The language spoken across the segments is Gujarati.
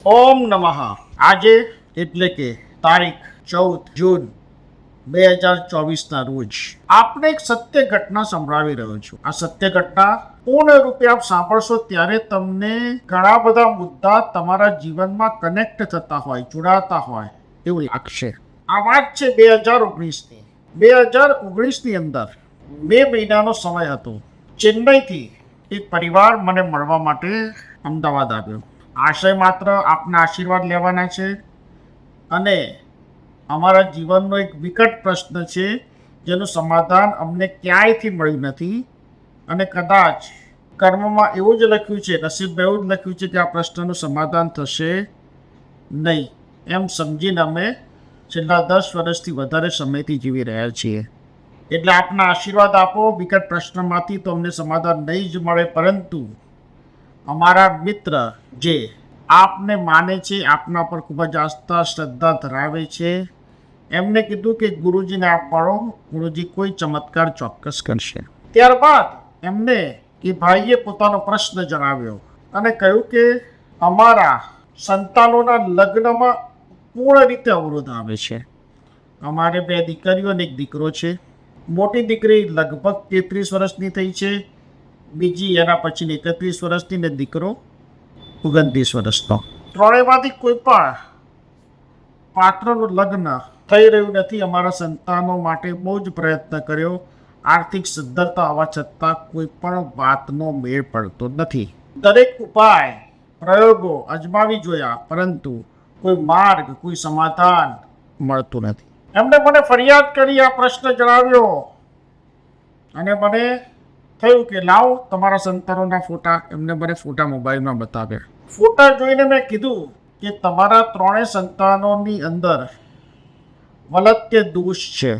ઓમ નમઃ. આજે એટલે કે તારીખ 14 જૂન 2024ના રોજ આપને એક સત્ય ઘટના સંભળાવી રહ્યો છું. આ સત્ય ઘટના પૂર્ણ રૂપે આપ સાંભળશો ત્યારે તમને ઘણા બધા મુદ્દા તમારા જીવનમાં કનેક્ટ થતા હોય, જોડાતા હોય એવું લાગશે. આ વાત છે 2019ની. 2019ની અંદર મે મહિનાનો સમય હતો. ચેન્નઈથી એક પરિવાર મને મળવા માટે અમદાવાદ આવ્યો. આશય માત્ર આપના આશીર્વાદ લેવાના છે અને અમારા જીવનનો એક વિકટ પ્રશ્ન છે જેનું સમાધાન અમને ક્યાંયથી મળ્યું નથી અને કદાચ કર્મમાં એવું જ લખ્યું છે, નસીબમાં એવું જ લખ્યું છે કે આ પ્રશ્નનું સમાધાન થશે નહીં એમ સમજીને અમે છેલ્લા 10 વર્ષથી વધારે સમયથી જીવી રહ્યા છીએ. એટલે આપના આશીર્વાદ આપો. વિકટ પ્રશ્નમાંથી તો અમને સમાધાન નહીં જ મળે, પરંતુ અમારા મિત્ર જે આપને માને છે, આપના પર ખૂબ જ આસ્થા શ્રદ્ધા ધરાવે છે, એમને કીધું કે ગુરુજીને આપ મળો, ગુરુજી કોઈ ચમત્કાર ચોક્કસ કરશે. ત્યારબાદ એમને એ ભાઈએ પોતાનો પ્રશ્ન જણાવ્યો અને કહ્યું કે અમારા સંતાનોના લગ્નમાં પૂર્ણ રીતે અવરોધ આવે છે. અમારે 2 દીકરીઓ અને 1 દીકરો છે. મોટી દીકરી લગભગ 33 વર્ષની થઈ છે, બીજી એના પછીની 31 વર્ષની ને દીકરો 29 વર્ષનો. ત્રણેયમાંથી કોઈ પણ પાત્રનું લગ્ન થઈ રહ્યું નથી. અમારા સંતાનો માટે બહુ જ પ્રયત્ન કર્યો. આર્થિક સદ્ધરતા હોવા છતાં કોઈ પણ વાતનો મેળ પડતો નથી. દરેક ઉપાય પ્રયોગો અજમાવી જોયા, પરંતુ કોઈ માર્ગ, કોઈ સમાધાન મળતું નથી. એમણે મને ફરિયાદ કરી, આ પ્રશ્ન જણાવ્યો અને મને થયું કે લાવો તમારા સંતાનોના ફોટા. એમને મને ફોટા મોબાઈલમાં બતાવ્યા. ફોટા જોઈને મેં કીધું કે તમારા 3 સંતાનોની અંદર વલત્ય દોષ છે.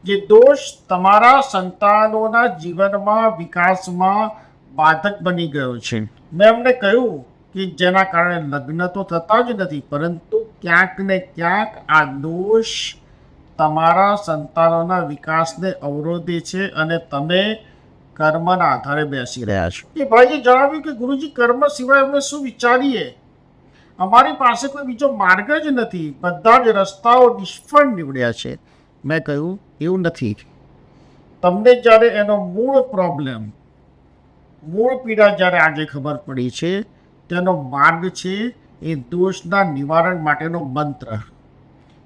જે દોષ તમારા સંતાનોના જીવનમાં, વિકાસમાં બાધક બની ગયો છે. મેં એમને કહ્યું કે જેના કારણે લગ્ન તો થતા જ નથી, પરંતુ ક્યાંક ને ક્યાંક આ દોષ તમારા સંતાનોના વિકાસને અવરોધે છે અને તમે કર્મના આધારે બેસી રહ્યા છો. એ ભાઈએ જણાવ્યું કે ગુરુજી, કર્મ સિવાય અમે શું વિચારીએ? અમારી પાસે કોઈ બીજો માર્ગ જ નથી. બધા જ રસ્તાઓ નિષ્ફળ નીવડ્યા છે. મેં કહ્યું એવું નથી. તમને જ્યારે એનો મૂળ પ્રોબ્લેમ, મૂળ પીડા જ્યારે આજે ખબર પડી છે, તેનો માર્ગ છે એ દોષના નિવારણ માટેનો મંત્ર.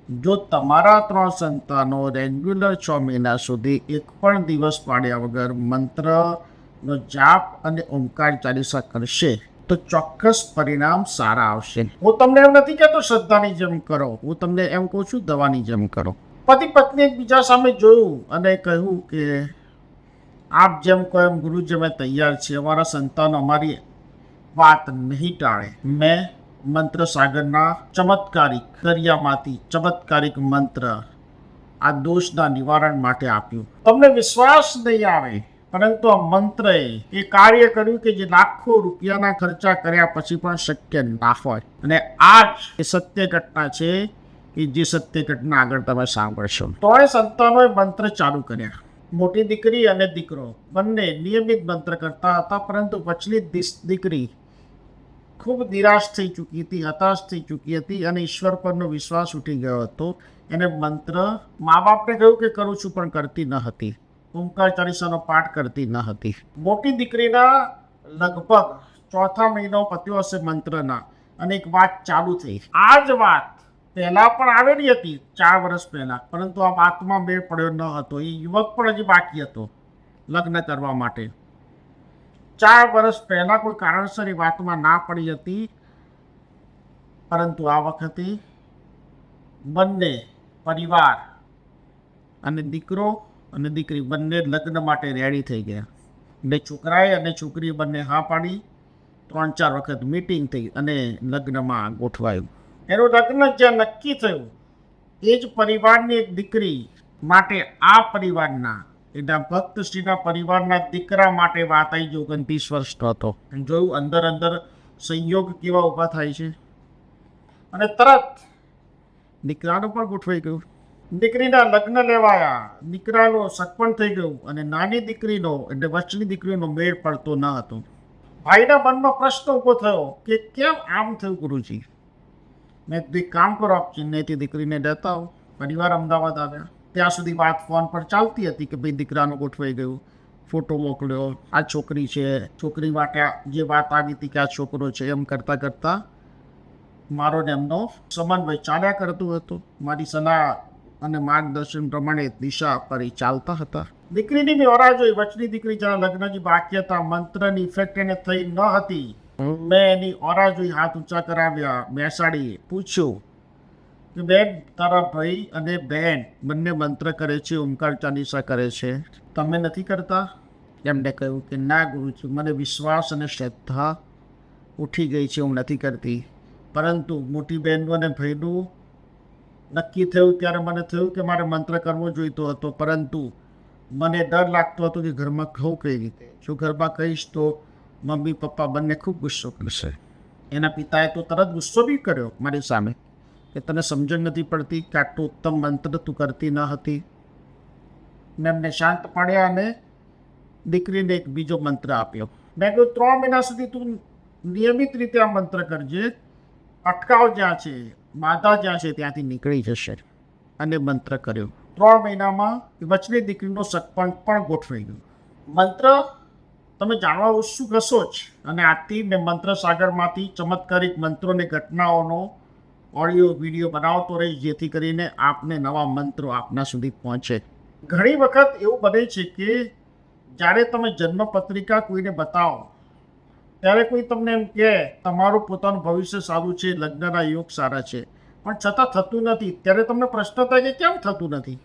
જો તમારા 3 સંતાનો રેગ્યુલર 6 મહિના સુધી એક પણ દિવસ પાડ્યા વગર મંત્રનો જાપ અને ઓમકાર ચાલીસા કરશે તો ચોક્કસ પરિણામ સારા આવશે. હું તમને એમ નથી કહેતો શ્રદ્ધાની જેમ કરો, હું તમને એમ કહું છું દવાની જેમ કરો. પતિ પત્ની એકબીજા સામે જોયું અને કહ્યું કે આપ જેમ કહો એમ ગુરુજી અમે તૈયાર છીએ. અમારા સંતાનો અમારી વાત નહીં ટાળે. મેં મંત્ર સાગરના ચમત્કારિક દરિયામાંથી ચમત્કારિક મંત્ર આ દોષના નિવારણ માટે આપ્યું. તમને વિશ્વાસ નહીં આવે, પરંતુ આ મંત્રએ એ કાર્ય કર્યું કે જે લાખો રૂપિયાના ખર્ચા કર્યા પછી પણ શક્ય ના હોય. અને આ જ એ સત્ય ઘટના છે કે જે સત્ય ઘટના આગળ તમે સાંભળશો. 3 સંતાનોએ મંત્ર ચાલુ કર્યા. મોટી દીકરી અને દીકરો બંને નિયમિત મંત્ર કરતા હતા, પરંતુ પછલી દીકરી ખૂબ નિરાશ થઈ ચૂકી હતી, હતાશ થઈ ચૂકી હતી અને ઈશ્વર પરનો વિશ્વાસ ઉઠી ગયો હતો. એને મંત્ર મા બાપને કહ્યું કે કરું છું, પણ કરતી ન હતી. ઓમકાર ચાલીસાનો પાઠ કરતી ન હતી. મોટી દીકરીના લગભગ 4થા મહિનો પત્યો હશે મંત્રના અને એક વાત ચાલુ થઈ. આ જ વાત પહેલાં પણ આવેલી હતી 4 વર્ષ પહેલાં, પરંતુ આ વાતમાં મેળ પડ્યો ન હતો. એ યુવક પણ હજી બાકી હતો લગ્ન કરવા માટે. 4 વર્ષ પહેલાં કોઈ કારણસર એ વાતમાં ના પડી હતી, પરંતુ આ વખતે બંને પરિવાર અને દીકરો અને દીકરી બંને લગ્ન માટે રેડી થઈ ગયા. એટલે છોકરાએ અને છોકરીએ બંને હા પાડી. 3-4 વખત મીટિંગ થઈ અને લગ્નમાં ગોઠવાયું. એનું લગ્ન જ્યાં નક્કી થયું એ જ પરિવારની એક દીકરી માટે આ પરિવારના એના ભક્તશ્રીના પરિવારના દીકરા માટે વાત આવી. જો 29 વર્ષનો હતો. જોયું અંદર અંદર સંયોગ કેવા ઊભા થાય છે. અને તરત દીકરાનું પણ ગોઠવાઈ ગયું. દીકરીના લગ્ન લેવાયા, દીકરાનો સગપણ થઈ ગયું અને નાની દીકરીનો એટલે વચની દીકરીનો મેળ પડતો ન હતો. ભાઈના મનમાં પ્રશ્ન ઊભો થયો કે કેમ આમ થયું ગુરુજી. મેં કીધું એક કામ કરો, આપ ચેન્નઈથી દીકરીને લેતા આવો. પરિવાર અમદાવાદ આવ્યા. ત્યાં સુધી વાત ફોન પર ચાલતી હતી કે ભાઈ દીકરાનું ગોઠવાઈ ગયું, ફોટો મોકલ્યો, આ છોકરી છે, છોકરી માટે જે વાત આવી હતી કે આ છોકરો છે, એમ કરતાં કરતાં મારો ને એમનો સમન્વય ચાલ્યા કરતું હતું. મારી સલાહ અને માર્ગદર્શન પ્રમાણે દિશા પર એ ચાલતા હતા. દીકરીની બી ઓરા જોઈ. વચની દીકરી જેના લગ્નની બાકી હતા, મંત્રની ઇફેક્ટ એને થઈ ન હતી. મેં એની ઓરા જોઈ, હાથ ઊંચા કરાવ્યા, બેસાડી, પૂછ્યું કે બેન, તારા ભાઈ અને બહેન બંને મંત્ર કરે છે, ઓમકાર ચાલીસા કરે છે, તમે નથી કરતા? એમને કહ્યું કે ના ગુરુજી, મને વિશ્વાસ અને શ્રદ્ધા ઉઠી ગઈ છે, હું નથી કરતી. પરંતુ મોટી બહેનનું અને ભાઈનું નક્કી થયું ત્યારે મને થયું કે મારે મંત્ર કરવો જોઈતો હતો, પરંતુ મને ડર લાગતો હતો કે ઘરમાં કહું કઈ રીતે. જો ઘરમાં કહીશ તો મમ્મી પપ્પા બંને ખૂબ ગુસ્સો કરશે. એના પિતાએ તો તરત ગુસ્સો બી કર્યો મારી સામે કે તને સમજણ નથી પડતી કે આટલું ઉત્તમ મંત્ર તું કરતી ન હતી. મેં એમને શાંત પાડ્યા અને દીકરીને એક બીજો મંત્ર આપ્યો. મેં કહ્યું 3 મહિના સુધી તું નિયમિત રીતે આ મંત્ર કરજે, અટકાવ જ્યાં છે, બાધા જ્યાં છે ત્યાંથી નીકળી જશે. અને મંત્ર કર્યો. 3 મહિનામાં વચની દીકરીનો સગપણ પણ ગોઠવાઈ ગયો. મંત્ર તમે જાણવા ઉત્સુક હશો જ, અને આથી મેં મંત્ર સાગરમાંથી ચમત્કારિક મંત્રોની ઘટનાઓનો ઓડિયો વિડીયો બનાવતો રહીશ, જેથી કરીને આપને નવા મંત્રો આપના સુધી પહોંચે. ઘણી વખત એવું બને છે કે જ્યારે તમે જન્મપત્રિકા કોઈને બતાવો ત્યારે કોઈ તમને એમ કહે તમારું પોતાનું ભવિષ્ય સારું છે, લગ્નના યોગ સારા છે, પણ છતાં થતું નથી. ત્યારે તમને પ્રશ્ન થાય કે કેમ થતું નથી?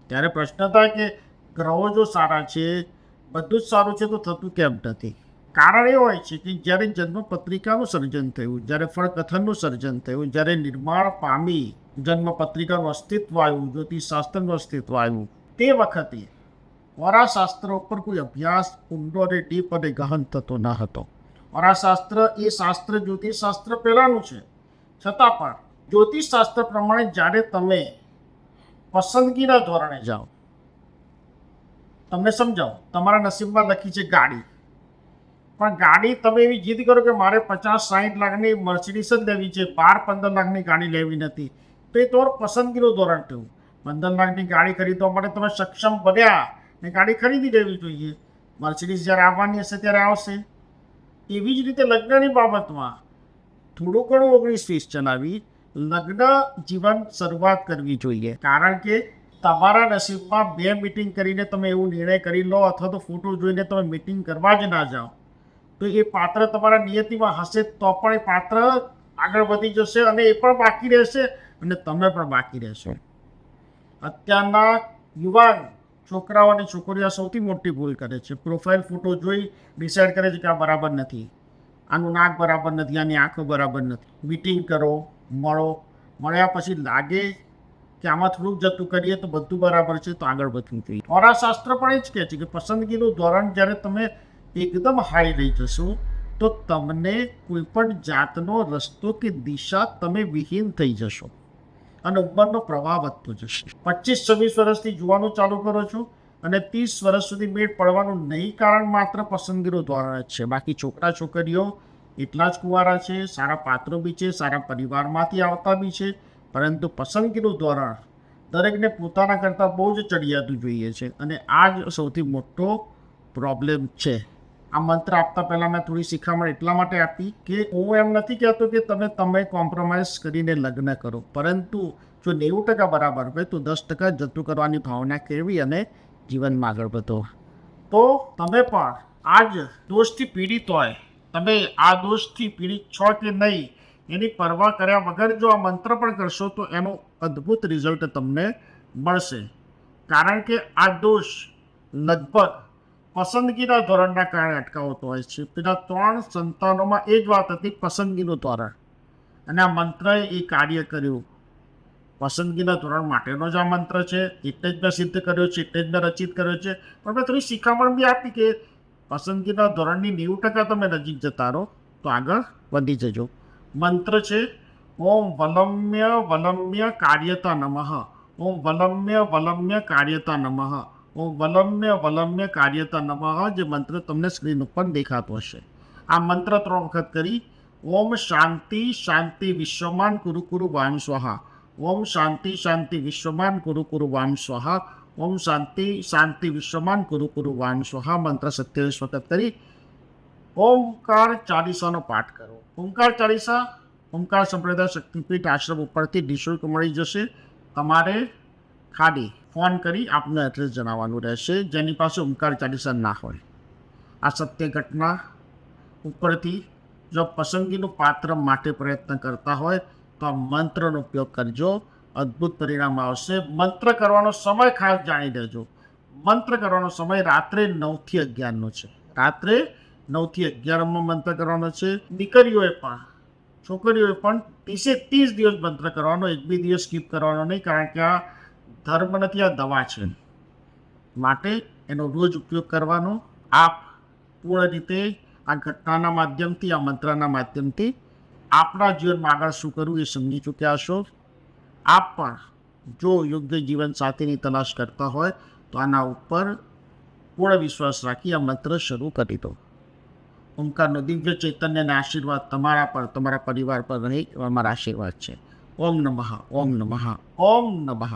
ત્યારે પ્રશ્ન થાય કે ગ્રહો જો સારા છે, બધું જ સારું છે, તો થતું કેમ નથી? કારણ એ હોય છે કે જ્યારે જન્મપત્રિકાનું સર્જન થયું, જ્યારે ફળકથનનું સર્જન થયું, જ્યારે નિર્માણ પામી જન્મપત્રિકાનું અસ્તિત્વ આવ્યું, જ્યોતિષશાસ્ત્રનું અસ્તિત્વ આવ્યું, તે વખતે વરાશાસ્ત્ર ઉપર કોઈ અભ્યાસ ઊંડો અને ડીપ અને ગહન થતો ન હતો. વરાશાસ્ત્ર એ શાસ્ત્ર જ્યોતિષશાસ્ત્ર પહેલાંનું છે, છતાં પણ જ્યોતિષશાસ્ત્ર પ્રમાણે જ્યારે તમે પસંદગીના ધોરણે જાઓ, તમને સમજાવો, તમારા નસીબમાં લખી છે ગાડી, પણ ગાડી તમે એવી જીદ કરો કે મારે 50-60 લાખની મર્સિડીસ જ લેવી છે, 12-15 લાખની ગાડી લેવી નથી, તો એ તમારું પસંદગીનું ધોરણ થયું. 15 લાખની ગાડી ખરીદવા માટે તમે સક્ષમ બન્યા ને ગાડી ખરીદી લેવી જોઈએ. મર્સિડીસ જ્યારે આવવાની હશે ત્યારે આવશે. એવી જ રીતે લગ્નની બાબતમાં થોડું ઘણું 19-20 ચલાવી લગ્ન જીવન શરૂઆત કરવી જોઈએ. કારણ કે તમારા નસીબમાં 2 મીટિંગ કરીને તમે એવું નિર્ણય કરી લો, અથવા તો ફોટો જોઈને તમે મીટિંગ કરવા જ ના જાઓ, તો એ પાત્ર તમારા નિયતિમાં હશે તો પણ એ પાત્ર આગળ વધી જશે અને એ પણ બાકી રહેશે અને તમે પણ બાકી રહેશો. અત્યારના યુવાન છોકરાઓ અને છોકરીઓ સૌથી મોટી ભૂલ કરે છે. પ્રોફાઇલ ફોટો જોઈ ડિસાઇડ કરે છે કે આ બરાબર નથી, આનું નાક બરાબર નથી, આની આંખો બરાબર નથી. મીટિંગ કરો, મળો, મળ્યા પછી લાગે કે આમાં થોડુંક જતું કરીએ તો બધું બરાબર છે, તો આગળ વધવું જોઈએ. વરાશાસ્ત્ર પણ એ જ કહે છે કે પસંદગીનું ધોરણ જ્યારે તમે એકદમ હાઈ લઈ જશો તો તમને કોઈ પણ જાતનો રસ્તો કે દિશા તમે વિહીન થઈ જશો અને ઉંમરનો પ્રવાહ વધતો જશે. 25-26 વર્ષથી જોવાનું ચાલુ કરો છો અને 30 વર્ષ સુધી મેળ પડવાનું નહીં, કારણ માત્ર પસંદગીનું ધોરણ જ છે. બાકી છોકરા છોકરીઓ એટલા જ કુંવારા છે, સારા પાત્રો બી છે, સારા પરિવારમાંથી આવતા બી છે, પરંતુ પસંદગીનું ધોરણ દરેકને પોતાના કરતાં બહુ જ ચડિયાતું જોઈએ છે, અને આ જ સૌથી મોટો પ્રોબ્લેમ છે. આ મંત્ર આપતા પહેલાં મેં થોડી શિખામણ એટલા માટે આપી કે હું એમ નથી કહેતો કે તમે કોમ્પ્રોમાઇઝ કરીને લગ્ન કરો, પરંતુ જો 90% બરાબર હોય તો 10% જતું કરવાની ભાવના કેળવી અને જીવનમાં આગળ વધો. તો તમે પણ આ જ દોષથી પીડિત હોય, તમે આ દોષથી પીડિત છો કે નહીં એની પરવા કર્યા વગર જો આ મંત્ર પણ કરશો તો એનું અદ્ભુત રિઝલ્ટ તમને મળશે. કારણ કે આ દોષ લગભગ પસંદગીના ધોરણના કારણે અટકાવતો હોય છે. પેલા 3 સંતાનોમાં એ જ વાત હતી, પસંદગીનું ધોરણ, અને આ મંત્રએ એ કાર્ય કર્યું. પસંદગીના ધોરણ માટેનો જ આ મંત્ર છે, એટલે જ મેં સિદ્ધ કર્યો છે, એટલે જ મેં રચિત કર્યો છે. પણ મેં થોડી શિખામણ બી આપી કે પસંદગીના ધોરણની 90% તમે નજીક જતા રહો તો આગળ વધી જજો. મંત્ર છે ઓમ વલમ્ય વલમ્ય કાર્યતા નમઃ, ઓમ વલમ્ય વલમ્ય કાર્યતા નમઃ, ઓમ વલમ્ય વલમ્ય કાર્યતા નમઃ, જે મંત્ર તમને સ્ક્રીન ઉપર દેખાતો હશે. આ મંત્ર 3 વખત કરી ઓમ શાંતિ શાંતિ વિશ્વમાન કુરુ કુરુ વામ સ્વાહા, ઓમ શાંતિ શાંતિ વિશ્વમાન કુરુ કુરુ વામ સ્વાહા, ઓમ શાંતિ શાંતિ વિશ્વમાન કુરુ કુરુ વામ સ્વાહા મંત્ર 27 વખત કરી ઓમકાર ચાલીસાનો પાઠ કરો. ઓમકાર ચાલીસા ઓમકાર સંપ્રદાય શક્તિપીઠ આશ્રમ ઉપરથી નિઃશુલ્ક મળી જશે. તમારે ખાલી ફોન કરી આપનું એડ્રેસ જણાવવાનું રહેશે, જેની પાસે ઓમકાર ચાલીસા ના હોય. આ સત્ય ઘટના ઉપરથી જો પસંદગીનું પાત્ર માટે પ્રયત્ન કરતા હોય તો આ મંત્રનો ઉપયોગ કરજો, અદ્ભુત પરિણામ આવશે. મંત્ર કરવાનો સમય ખાસ જાણી લેજો. મંત્ર કરવાનો સમય રાત્રે 9 થી 11નો છે. રાત્રે 9 થી 11માં મંત્ર કરવાનો છે. દીકરીઓએ પણ છોકરીઓએ પણ 30 દિવસ મંત્ર કરવાનો, 1-2 દિવસ સ્કીપ કરવાનો નહીં, કારણ કે આ ધર્મ નથી, આ દવા છે. માટે એનો રોજ ઉપયોગ કરવાનો. આપ પૂર્ણ રીતે આ ઘટનાના માધ્યમથી, આ મંત્રના માધ્યમથી આપણા જીવનમાં આગળ શું કરવું એ સમજી ચૂક્યા છો. આપ પણ જો યોગ્ય જીવન સાથીની તલાશ કરતા હોય તો આના ઉપર પૂર્ણ વિશ્વાસ રાખી આ મંત્ર શરૂ કરી દો. ઓમકારનો દિવ્ય ચૈતન્યના આશીર્વાદ તમારા પર, તમારા પરિવાર પર રહે એવા મારા આશીર્વાદ છે. ઓમ નમઃ, ઓમ નમઃ, ઓમ નમઃ.